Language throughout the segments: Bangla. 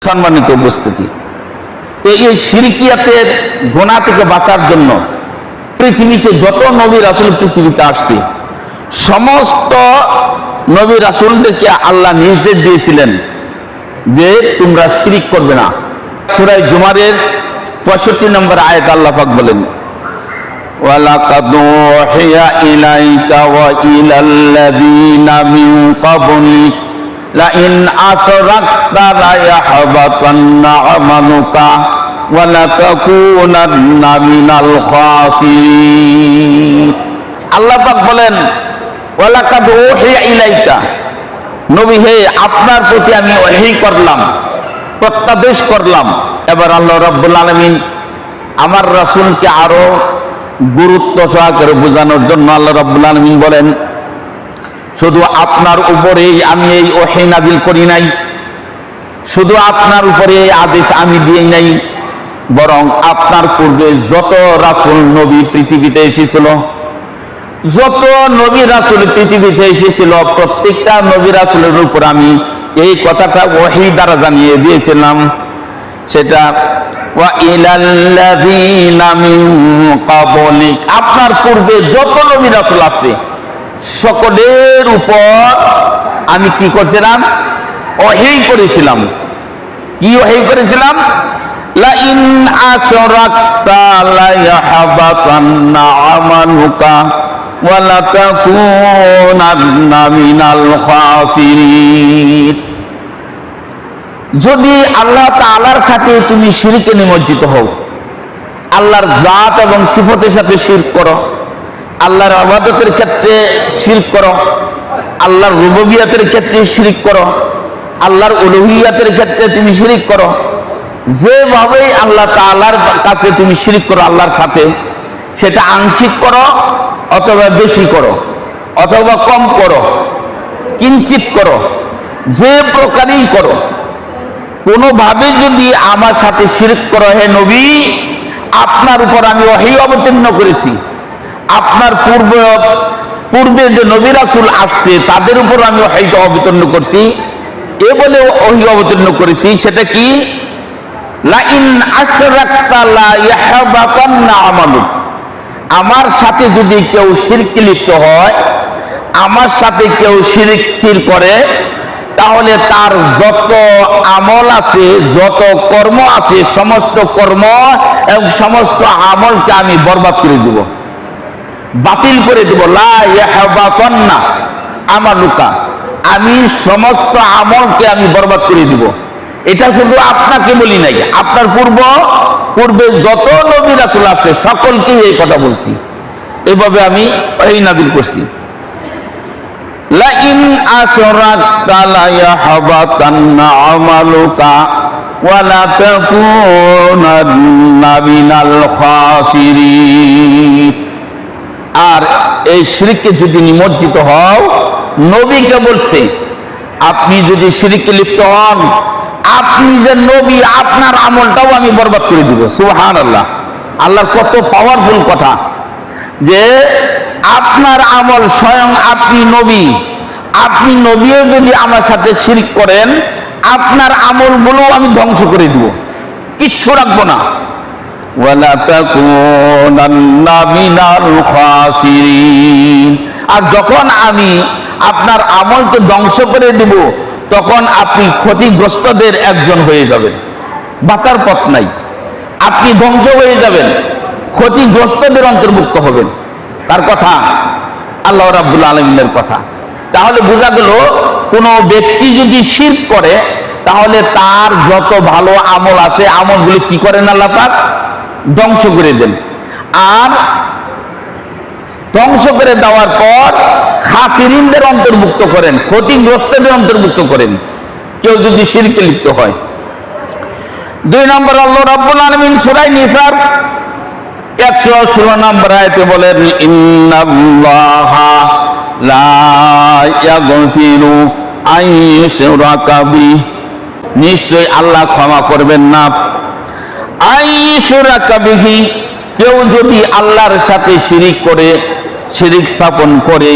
সম্মানিত উপস্থিতি, এই শিরকিয়াতের গুনাহ থেকে বাঁচার জন্য পৃথিবীতে যত নবী রাসূল পৃথিবীতে আসছে সমস্ত নবী রাসূলদেরকে আল্লাহ নির্দেশ দিয়েছিলেন যে তোমরা শিরক করবে না। সূরা জুমারের 65 নম্বর আয়াত আল্লাহ পাক বলেন, ওয়ালাকাদ উহিয়া ইলাইকা ওয়া ইলাল্লাযীনা মিন ক্বাবলিক লাইন আশরাকতা লায়াহবাতান্না আমালুকা ওয়া লাতাকুনান্না মিনাল খাসিরিন। আল্লাহ পাক বলেন, ওয়ালাকাদ উহিয়া ইলাইকা, নবী হে আপনার প্রতি আমি ওহী করলাম, প্রত্যাদেশ করলাম। এবার আল্লাহ রাব্বুল আলামিন আমার রাসূলকে আরো গুরুত্ব সহকারে বোঝানোর জন্য আল্লাহ রাব্বুল আলামিন বলেন, শুধু আপনার উপরেই আমি এই ওহী নাযিল করি নাই, শুধু আপনার উপরে এই আদেশ আমি দিই নাই, বরং আপনার পূর্বে যত রাসূল নবী পৃথিবীতে এসেছিল, যত নবী রাসূল পৃথিবীতে এসেছিল প্রত্যেকটা নবী রাসূলের উপর আমি এই কথাটা ওহী দ্বারা জানিয়ে দিয়েছিলাম। সেটা ওয়া ইলাল্লাযীনা মিন ক্বাবলিক, আপনার পূর্বে যত নবী রাসূল আছে সকলের উপর আমি কি করেছিলাম? ওহী করেছিলাম। কি ওহী করেছিলাম? লাইন আশরাকতা লায়াহবাতান্না আমালুকা ওয়া লাতাকুনান্না মিনাল খাসিরিন। যদি আল্লাহ তাআলার সাথে তুমি শিরকে নিমজ্জিত হও, আল্লাহর জাত এবং সিফতের সাথে শিরক করো, আল্লাহর ইবাদতের ক্ষেত্রে শিরক করো, আল্লাহর রুবুবিয়তের ক্ষেত্রে শিরক করো, আল্লাহর উলুহিয়াতের ক্ষেত্রে তুমি শিরক করো, যেভাবে আল্লাহ তাআলার কাছে তুমি শিরক করো আল্লাহর সাথে, সেটা আংশিক করো অথবা বেশি করো অথবা কম করো, কিঞ্চিত করো, যে প্রকারেই করো, কোনোভাবে যদি আমার সাথে শিরক করো, হে নবী আপনার উপর আমি ওহী অবতীর্ণ করেছি, আপনার পূর্বে যে নবী রাসূল আসছে তাদের উপর আমি ওহী অবতীর্ণ করছি, এ বলে ওহী অবতীর্ণ করেছি। সেটা কি? লাইন আশরাকতা লায়াহবাতান্না আমালুক, আমার সাথে যদি কেউ শিরকে লিপ্ত হয়, আমার সাথে কেউ শিরক স্থির করে, তাহলে তার যত আমল আছে, যত কর্ম আছে, সমস্ত কর্ম এবং সমস্ত আমলকে আমি বরবাদ করে দেব, বাতিল করে দেব। লা ইয়াহবাতান্না আমালুকা, আমি সমস্ত আমলকে আমি বরবাদ করে দেব। এটা শুধু আপনাকে বলি নাই, আপনার পূর্বে যত নবী রাসূল আছে সকলকেই এই কথা বলছি, এভাবে আমি ওহী নাযিল করছি। লাইন আশরাকতা লায়াহবাতান্না আমালুকা ওয়া লাতাকুনান্না মিনাল খাসিরিন। আর এই শিরকে যদি নিমজ্জিত হও, নবীকে বলছে আপনি যদি শিরকে লিপ্ত হন, আপনি যে নবী আপনার আমলটাও আমি বরবাদ করে দিব। সুবহানাল্লাহ, আল্লাহর কত পাওয়ারফুল কথা যে আপনার আমল, স্বয়ং আপনি নবীও যদি আমার সাথে শিরক করেন, আপনার আমলগুলো আমি ধ্বংস করে দিব, কিচ্ছু রাখবো না। ওয়া লাতাকুনান্না মিনাল খাসিরিন। আর যখন আমি আপনার আমলকে ধ্বংস করে দিব, তখন আপনি ক্ষতিগ্রস্তদের একজন হয়ে যাবেন, বাঁচার পথ নাই, আপনি ধ্বংস হয়ে যাবেন, ক্ষতিগ্রস্তদের অন্তর্ভুক্ত হবেন। তার কথা আল্লাহ রাব্বুল আলামিনের কথা। তাহলে বোঝা গেল কোনো ব্যক্তি যদি শিরক করে, তাহলে তার যত ভালো আমল আছে আমলগুলো কি করেন আল্লাহ পাক? ধ্বংস করে দেন। আর ধ্বংস করে দেওয়ার পর খাসিরিনদের অন্তর্ভুক্ত করেন, ক্ষতিগ্রস্তদের অন্তর্ভুক্ত করেন, কেউ যদি শিরকে লিপ্ত হয়। 2 নম্বর, আল্লাহ রাব্বুল আলামিন সূরা নিসার 116 নম্বর আয়াতে বলেন, ইন্নাল্লাহা লা ইয়াগফিরু আন ইউশরাকা বিহি, নিশ্চয় আল্লাহ ক্ষমা করবেন না, আন ইউশরাকা বিহি, কেউ যদি আল্লাহর সাথে শিরিক করে, শিরিক স্থাপন করে,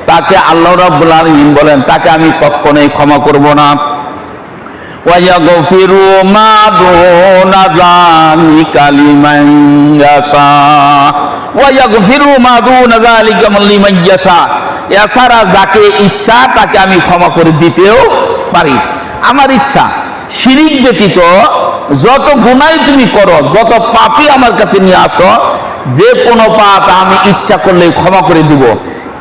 তাকে আল্লাহ রাব্বুল আলামিন বলেন তাকে আমি কখনোই ক্ষমা করব না। ويغفر ما دون ذلك لمن يشاء ويغفر ما دون ذلك لمن يشاء এছাড়া যাকে ইচ্ছা তাকে আমি ক্ষমা করে দিতেও পারি। আমার ইচ্ছা, শিরিক ব্যতীত যত গুনাহ তুমি করো, যত পাপই আমার কাছে নিয়ে আসো, যে কোনো পাপ আমি ইচ্ছা করলে ক্ষমা করে দিব,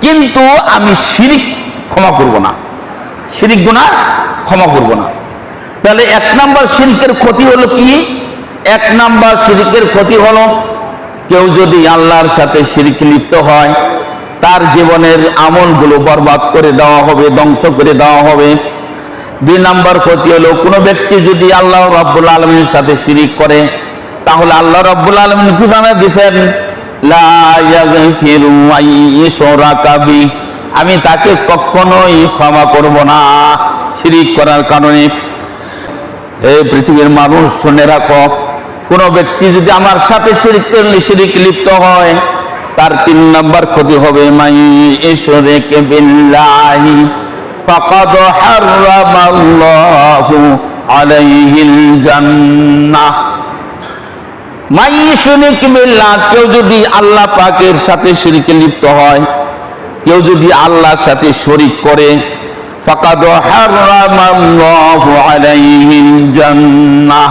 কিন্তু আমি শিরিক ক্ষমা করব না, শিরিক গুনাহ ক্ষমা করব না। তাহলে এক নাম্বার শিরকের ক্ষতি হলো কি? এক নাম্বার শিরকের ক্ষতি হলো কেউ যদি আল্লাহর সাথে শিরক লিপ্ত হয়, তার জীবনের আমলগুলো বরবাদ করে দেওয়া হবে, ধ্বংস করে দেওয়া হবে। দুই নাম্বার ক্ষতি হলো কোনো ব্যক্তি যদি আল্লাহ রাব্বুল আলামিনের সাথে শিরক করে, তাহলে আল্লাহ রাব্বুল আলামিন ঘোষণা দিয়েছেন লা ইয়াগফিরু আইয়ুশরাকা বি, আমি তাকে কখনোই ক্ষমা করব না শিরক করার কারণে। এই পৃথিবীর মানুষ শুনে রাখো, কোন ব্যক্তি যদি আমার সাথে শিরক লিপ্ত হয়, তার তিন নাম্বার ক্ষতি হবে মাই ইশরিক বিল্লাহি ফাকাদ হারামাল্লাহু আলাইহিল জান্নাহ। মাই ইশরিক বিল্লাহ, কেউ যদি আল্লাহ পাকের সাথে শিরকে লিপ্ত হয়, কেউ যদি আল্লাহর সাথে শরীক করে, ফাকাদ হারামাল্লাহু আলাইহিল জান্নাহ,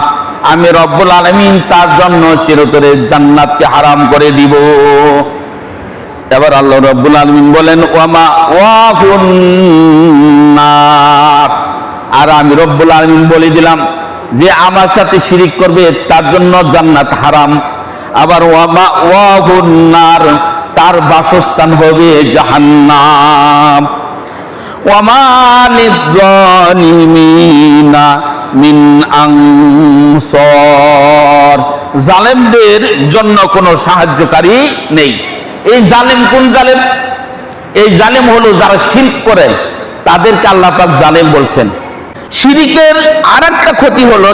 আমি রব্বুল আলামিন তার জন্য চিরতরে জান্নাতকে হারাম করে দিব। এবার আল্লাহ রব্বুল আলামিন বলেন ওয়ামা ওয়াহুন নার, আর আমি রব্বুল আলামিন বলে দিলাম যে আমার সাথে শিরিক করবে তার জন্য জান্নাত হারাম। আবার ওয়ামা ওয়াহুন নার, তার বাসস্থান হবে জাহান্নাম। ওয়ামা লিয-যালিমিনা মিন আনসার, জালেমদের জন্য কোনো সাহায্যকারী নেই। এই জালেম কোন জালেম? এই জালেম হলো যারা শিরক করে, তাদেরকে আল্লাহ পাক জালেম বলছেন। শিরকের আরেকটা ক্ষতি হলো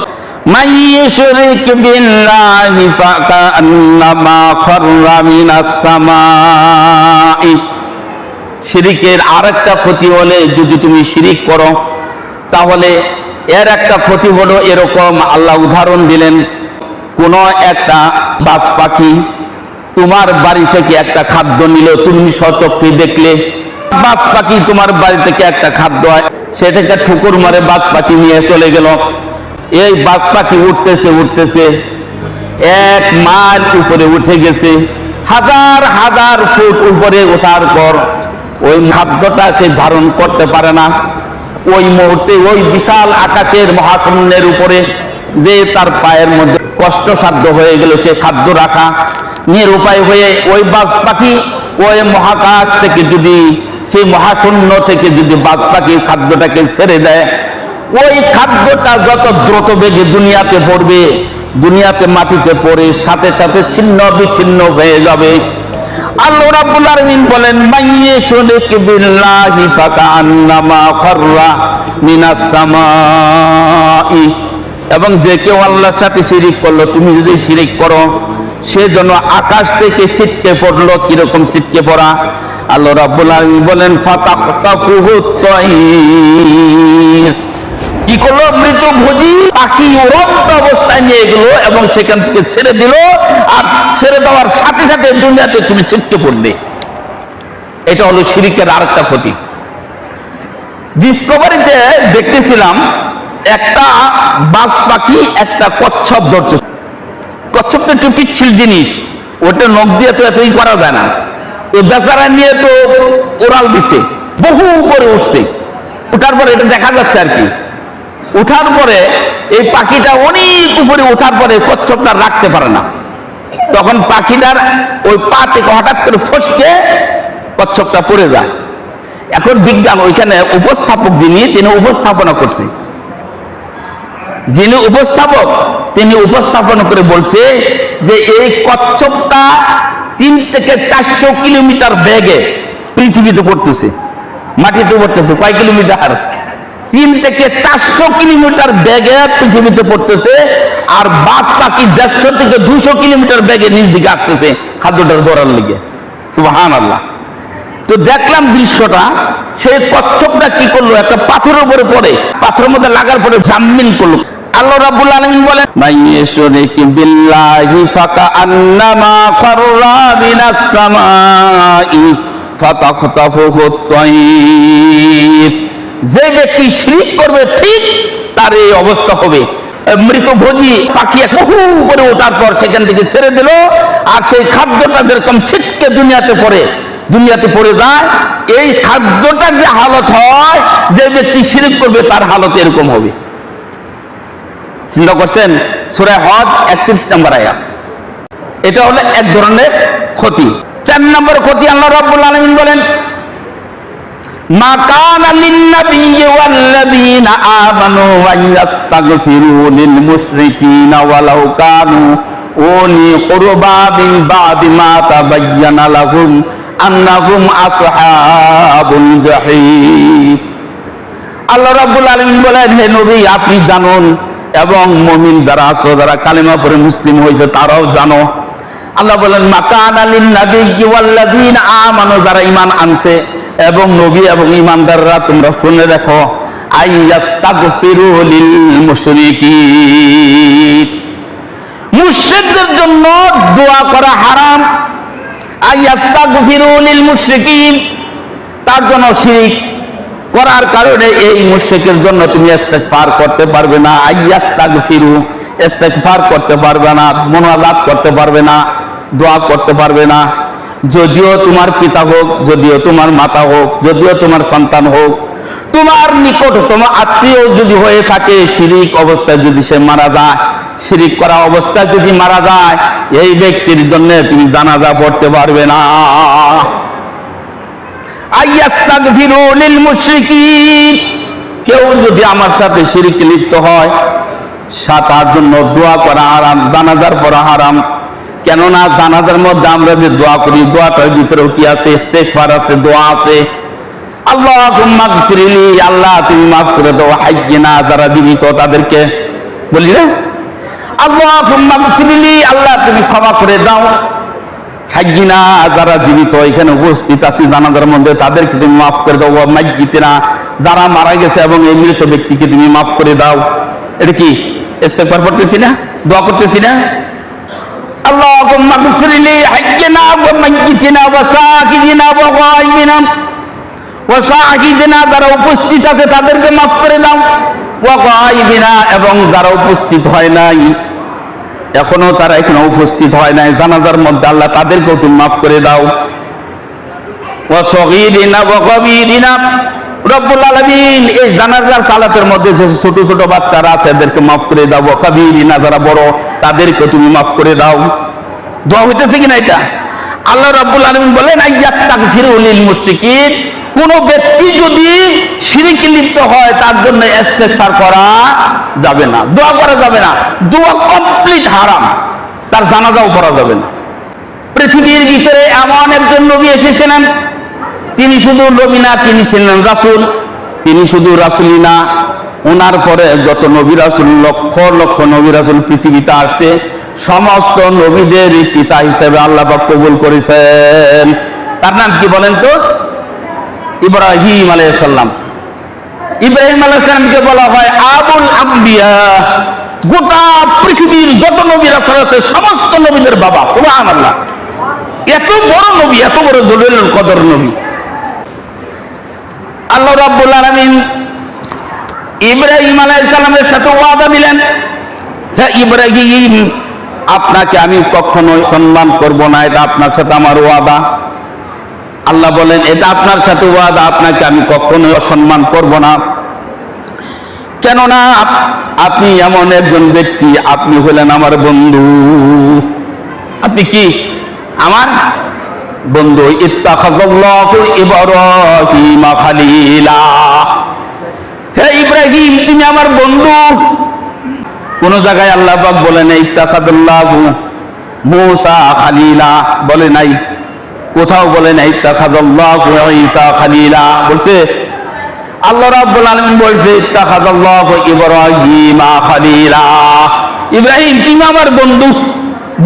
মাই ইশরিক বিল্লাহি ফাকান্নামা খাররা মিনাস সামাই। শিরকের আরেকটা ক্ষতি হলে যদি তুমি শিরক করো, তাহলে এর একটা ক্ষতি হলো এরকম, আল্লাহ উদাহরণ দিলেন, কোন একটা বাজ পাখি তোমার বাড়ি থেকে একটা খাদ্য নিল, তুমি স্বচক্ষে দেখলে বাজ পাখি তোমার বাড়ি থেকে একটা খাদ্য হয়, সেটাকে ঠুকুর মারে বাজ পাখি নিয়ে চলে গেল। এই বাজ পাখি উঠতেছে উঠতেছে, 1 মাইল উপরে উঠে গেছে, হাজার হাজার ফুট উপরে ওঠার পর ওই খাদ্যটা সে ধারণ করতে পারে না। ওই মুহূর্তে ওই বিশাল আকাশের মহাশূন্যের উপরে যে তার পায়ের মধ্যে কষ্টসাধ্য হয়ে গেল সে খাদ্য রাখা, নিরুপায় হয়ে ওই বাজ পাখি ওই মহাকাশ থেকে যদি, সেই মহাশূন্য থেকে যদি বাজ পাখি খাদ্যটাকে ছেড়ে দেয়, ওই খাদ্যটা যত দ্রুত বেগে দুনিয়াতে পড়বে, দুনিয়াতে মাটিতে পড়ে সাথে সাথে ছিন্ন বিচ্ছিন্ন হয়ে যাবে। আল্লাহ রাব্বুল আলামিন বলেন মাইয়ুশরিক বিল্লাহি ফাকান্নামা খাররা মিনাস সামাই, এবং যে কেউ আল্লাহর সাথে শিরিক করলো, তুমি যদি শিরিক করো, সে যেন আকাশ থেকে ছিটকে পড়লো। কিরকম ছিটকে পড়া? আল্লাহ রাব্বুল আলামিন বলেন ফাতাখতাফুহু তাইর, কি করলো? মৃতভোজী পাখি উড়ন্ত অবস্থায় নিয়ে গেল এবং সেখান থেকে ছেড়ে দিল, আর ছেড়ে দেওয়ার সাথে সাথে দুনিয়াতে তুমি ছিটকে পড়বে। এটা হলো শিরকের আরেকটা ক্ষতি। ডিসকভারিতে দেখতেছিলাম একটা বাজ পাখি একটা কচ্ছপ ধরছে। কচ্ছপ তো একটু পিচ্ছিল জিনিস, ওটা নখ দিয়ে তো এতই করা যায় না। ওই বেচারা নিয়ে তো ওরাল দিছে, বহু উপরে উঠছে। উঠার পরে এটা দেখা যাচ্ছে আর কি, উঠার পরে এই পাখিটা অনেক উপরে ওঠার পরে কচ্ছপটা রাখতে পারে না, তখন পাখিটার ওই পা থেকে হঠাৎ করে ফসকে কচ্ছপটা পড়ে যায়। এখন বিজ্ঞান ওইখানে উপস্থাপক যিনি, তিনি উপস্থাপনা করছে, যিনি উপস্থাপক তিনি উপস্থাপনা করে বলছে যে এই কচ্ছপটা 3 থেকে 400 কিলোমিটার বেগে পৃথিবীতে পড়তেছে, মাটিতে পড়তেছে। কয় কিলোমিটার? 3 থেকে 400 কিলোমিটার বেগে পৃথিবীতে পড়তেছে, আর বাজ পাখি 150 থেকে 200 কিলোমিটার বেগে নিচ দিকে আসতেছে খাদ্যটার ধরার লিগে। সুবহানাল্লাহ। তো দেখলাম দৃশ্যটা, সেই কচ্ছপটা কি করলো, একটা পাথরের উপরে পড়ে, পাথরের মধ্যে লাগার পরে জাম্মিন করলো। আল্লাহ রাব্বুল আলামিন বলেন, মাইয়াশরিক বিল্লাহি ফাকাআন্নামা ফাররা মিনাস সামাই ফাতাখতাফুহু আত-তায়র। যে ব্যক্তি শিরক করবে ঠিক তার এই অবস্থা হবে। মৃতভোজী পাখি বহু উপরে ওঠার পর সেখান থেকে ছেড়ে দিল, আর সেই খাদ্যটা যেরকম ছিটকে দুনিয়াতে পড়ে যায়, এই খাদ্যটার যে হালত হয়, যে ব্যক্তি শিরক করবে তার হালত এরকম হবে। চিন্তা করছেন? সূরা হজ 31 নম্বর আয়াত। এটা হলো এক ধরনের ক্ষতি। 4 নম্বর ক্ষতি আল্লাহ রাব্বুল আলামিন বলেন, মা কানা লিন-নাবিয়্যি ওয়াল-লাযীনা আমানু আন ইস্তাগফিরু লিল-মুশরিকিনা ওয়ালাউ কানু উলি কুরবা মিন বা'দি মা তাবায়্যানা লাহুম আন্নাহুম আসহাবুল জাহিম। আল্লাহ রাব্বুল আলামিন বলেন, হে নবী আপনি জানুন, এবং মুমিন যারা আছো, যারা কালেমা পড়ে মুসলিম হয়েছে তারাও জানো। আল্লাহ বলেন, মা কানা লিন-নাবিয়্যি ওয়াল-লাযীনা আমানু, যারা ঈমান আনছে এবং নবী এবং ঈমানদাররা তোমরা শুনে রাখো, আইয়াস্তাগফিরু লিল মুশরিকিন, মুশরিকদের জন্য দোয়া করা হারাম। আইয়াস্তাগফিরু লিল মুশরিকিন, তার জন্য শিরক করার কারণে এই মুশরিকের জন্য তুমি ইস্তেগফার করতে পারবে না। আইয়াস্তাগফিরু, ইস্তেগফার করতে পারবে না, মুনাজাত করতে পারবে না, দোয়া করতে পারবে না। যদিও তোমার পিতা হোক, যদিও তোমার মাতা হোক, যদিও তোমার সন্তান হোক, তোমার নিকটতম আত্মীয় যদি হয়ে থাকে, শিরিক অবস্থায় যদি সে মারা যায়, শিরিক করা অবস্থায় যদি মারা যায়, এই ব্যক্তির জন্য তুমি জানাজা পড়তে পারবে না। আইয়াস্তাগফিরু লিল মুশরিকিন, কেউ যদি আমার সাথে শিরিকে লিপ্ত হয়, তার জন্য দোয়া করা হারাম, জানাজার পড়া হারাম। কেননা জানাজার মধ্যে আমরা যে দোয়া করি, দোয়াটার ভিতরেও কি আছে? ইস্তেগফার আছে, দোয়া আছে। আল্লাহুম্মা গফিরলি, আল্লাহ তুমি মাফ করে দাও, হাইয়িনা, যারা জীবিত তাদেরকে বলি না, আল্লাহুম্মা গফিরলি, আল্লাহ তুমি ক্ষমা করে দাও, হাইয়িনা, যারা জীবিত এখানে উপস্থিত আছে জানাজার মধ্যে তাদেরকে তুমি মাফ করে দাও, ওয়া মাইয়িতিনা, যারা মারা গেছে এবং এই মৃত ব্যক্তিকে তুমি মাফ করে দাও। এটা কি ইস্তেগফার করতেছি না, দোয়া করতেছি না? আল্লাহুম্মা গফিরলি হাইয়িনা ওয়া মাইয়িতিনা ওয়া শাহিদিনা ওয়া গায়বিনা ওয়া শাহিদিনা, যারা উপস্থিত আছে তাদেরকে মাফ করে দাও, ওয়া গায়বিনা, এবং যারা উপস্থিত হয় নাই, এখনো তারা এখনো উপস্থিত হয় নাই জানাজার মধ্যে, আল্লাহ তাদেরকেও তুমি মাফ করে দাও। ওয়া সগীরিনা ওয়া কবীরিনা, রব্বুল আলামিন এই জানাজার সালাতের মধ্যে যে ছোট ছোট বাচ্চারা আছে এদেরকে মাফ করে দাও, ওয়া কবীরিনা, যারা বড় তাদেরকে তুমি মাফ করে দাও। দোয়া হইতেছে কিনা এটা? আল্লাহ রাব্বুল আলামিন বলেন, আইয়াস্তাগফিরু লিল মুশরিকিন, কোন ব্যক্তি যদি শিরকে লিপ্ত হয় তার জন্য ইস্তেগফার করা যাবে না, দোয়া করা যাবে না, দোয়া কমপ্লিট হারাম, তার জানাজাও পড়া যাবে না। পৃথিবীর ভিতরে এমন একজন নবী এসেছিলেন, তিনি শুধু নবী না, তিনি ছিলেন রাসূল। তিনি শুধু রাসূলই না, ওনার পরে যত নবী রাসূল, লক্ষ লক্ষ নবী রাসূল পৃথিবীতে আসছে, সমস্ত নবীদের পিতা হিসেবে আল্লাহ পাক কবুল করেছেন। তার নাম কি বলেন তো? ইব্রাহিম আলাইহিস সালাম। ইব্রাহিম আলাইহিস সালামকে বলা হয় আবুল আম্বিয়া। গোটা পৃথিবীর যত নবী রাসূল আছে সমস্ত নবীদের বাবা। সুবহানাল্লাহ, এত বড় নবী, এত বড় জলিলুল কদর নবী। আল্লাহ রাব্বুল আলামিন ইব্রাহিম আলাইহিস সালামের সাথে ওয়াদা দিলেন, হে ইব্রাহিম, আপনাকে আমি কখনোই সম্মান করব না, এটা আপনার সাথে আমার ওয়াদা। আল্লাহ বলেন, এটা আপনার সাথে ওয়াদা, আপনাকে আমি কখনোই অসম্মান করব না। কেননা আপনি এমন একজন ব্যক্তি, আপনি হলেন আমার বন্ধু। আপনি কি আমার বন্ধু। ইত্তাখাযাল্লাহু ইব্রাহিমা খালিলা, হে ইব্রাহিম তুমি আমার বন্ধু। কোন জায়গায় আল্লাহ পাক বলে নাই ইত্তাখাযাল্লাহু মূসা খালিলা, বলে নাই। কোথাও বলে নাই ইত্তাখাযাল্লাহু ঈসা খালিলা, বলছে আল্লাহ রাব্বুল আলামিন বলছে ইত্তাখাযাল্লাহু ইব্রাহিমা খালিলা। ইব্রাহিম তুমি আমার বন্ধু।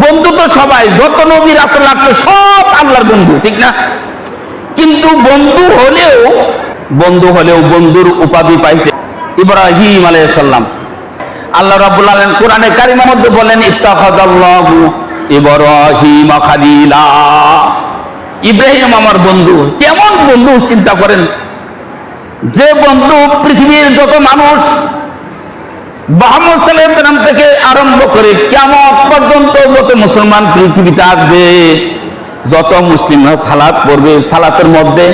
বন্ধু তো সবাই, যত নবী রাসূল আছে সব আল্লাহর বন্ধু, ঠিক না? কিন্তু বন্ধু হলেও বন্ধুর উপাধি পাইছে ইব্রাহিম আলাইহিস সালাম। আল্লাহ রাব্বুল আলামিন কোরআনে কারিমের মধ্যে বলেন ইত্তাখাযাল্লাহু ইব্রাহিম খালিলা, ইব্রাহিম আমার বন্ধু। কেমন বন্ধু চিন্তা করেন, যে বন্ধু পৃথিবীর যত মানুষ মুহাম্মদ সাল্লাল্লাহু আলাইহি ওয়াসাল্লাম থেকে আরম্ভ করে কিয়ামত পর্যন্ত যত মুসলমান পৃথিবীতে আসবে, যত মুসলিমরা সালাত পড়বে, সালাতের মধ্যে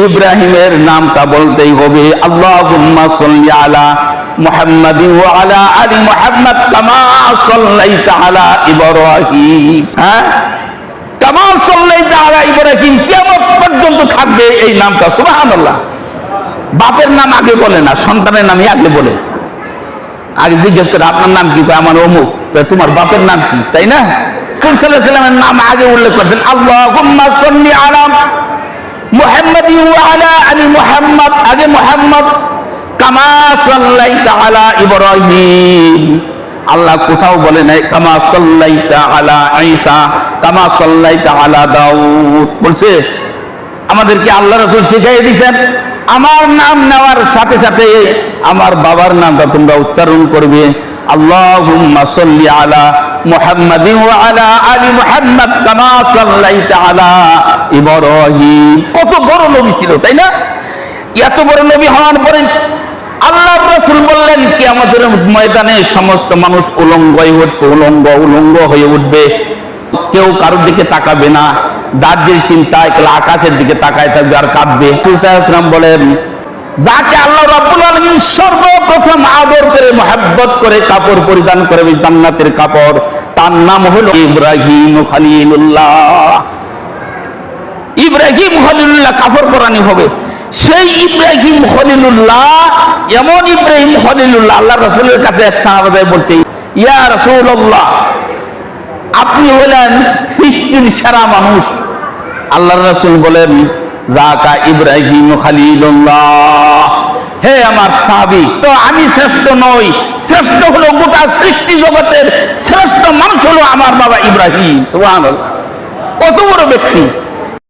ইব্রাহিমের নামটা বলতেই হবে। আল্লাহুম্মা সাল্লি আলা মুহাম্মাদিন ওয়া আলা আলি মুহাম্মাদ কামা সাল্লাইতা আলা ইব্রাহিম, কামা সাল্লাইতা আলা ইব্রাহিম, কিয়ামত পর্যন্ত থাকবে এই নামটা। সুবহানাল্লাহ। বাপের নাম আগে বলে না, সন্তানের নামই আগে বলে। আগে জিজ্ঞেস করে আপনার নাম কি, আমার অমুক। তোমার বাপের নাম কি, তাই না? রাসূল সাল্লাল্লাহু আলাইহি ওয়াসাল্লামের নাম আগে উল্লেখ করেছেন, আল্লাহুম্মা সাল্লি আলা মুহাম্মাদিন ওয়া আলা আলি মুহাম্মাদ, আগে মুহাম্মদ, কামা সাল্লাইতা আলা ইব্রাহিম। আল্লাহ কোথাও বলে নাই কামা সাল্লাইতা আলা ঈসা, কামা সাল্লাইতা আলা দাউদ বলছে। আমাদেরকে আল্লাহ রাসূল শিখিয়ে দিয়েছেন, আমার নাম নেওয়ার সাথে সাথে আমার বাবার নামটা তোমরা উচ্চারণ করবে, আল্লাহুম্মা সাল্লি আলা মুহাম্মাদিন ওয়া আলা আলি মুহাম্মাদ কামা সাল্লাইতা আলা ইব্রাহিম। কত বড় নবী ছিল, তাই না? এত বড় নবী হওয়ার পরে আল্লাহর রাসূল বললেন কিয়ামতের ময়দানে সমস্ত মানুষ উলঙ্গ হয়ে উঠবে, কেউ কারোর দিকে তাকাবে না, যার যে চিন্তায় আকাশের দিকে তাকায় থাকবে আর কাঁদবে। রাসূল সাল্লাল্লাহু আলাইহি ওয়াসাল্লাম বলেন, যাকে আল্লাহ রাব্বুল আলামিন সর্বপ্রথম আদর করে মহব্বত করে কাপড় পরিধান করবে জান্নাতের কাপড়, তার নাম হলো ইব্রাহিম খলিলুল্লাহ। ইব্রাহিম খলিলুল্লাহ কাপড় পরানি হবে। সেই ইব্রাহিম খলিলুল্লাহ, এমন ইব্রাহিম খলিলুল্লাহ, আল্লাহ রাসূলের কাছে এক সাহাবা বলছে, ইয়া রাসূলুল্লাহ, আপনি হলেন সৃষ্টির সেরা মানুষ। আল্লাহর রাসূল বলেন, যাকা ইব্রাহিম খলিলুল্লাহ, হে আমার সাহাবী, তো আমি শ্রেষ্ঠ নই, শ্রেষ্ঠ হলো গোটা সৃষ্টি জগতের শ্রেষ্ঠ মানুষ হলো আমার বাবা ইব্রাহিম। সুবহানাল্লাহ, কত বড় ব্যক্তি।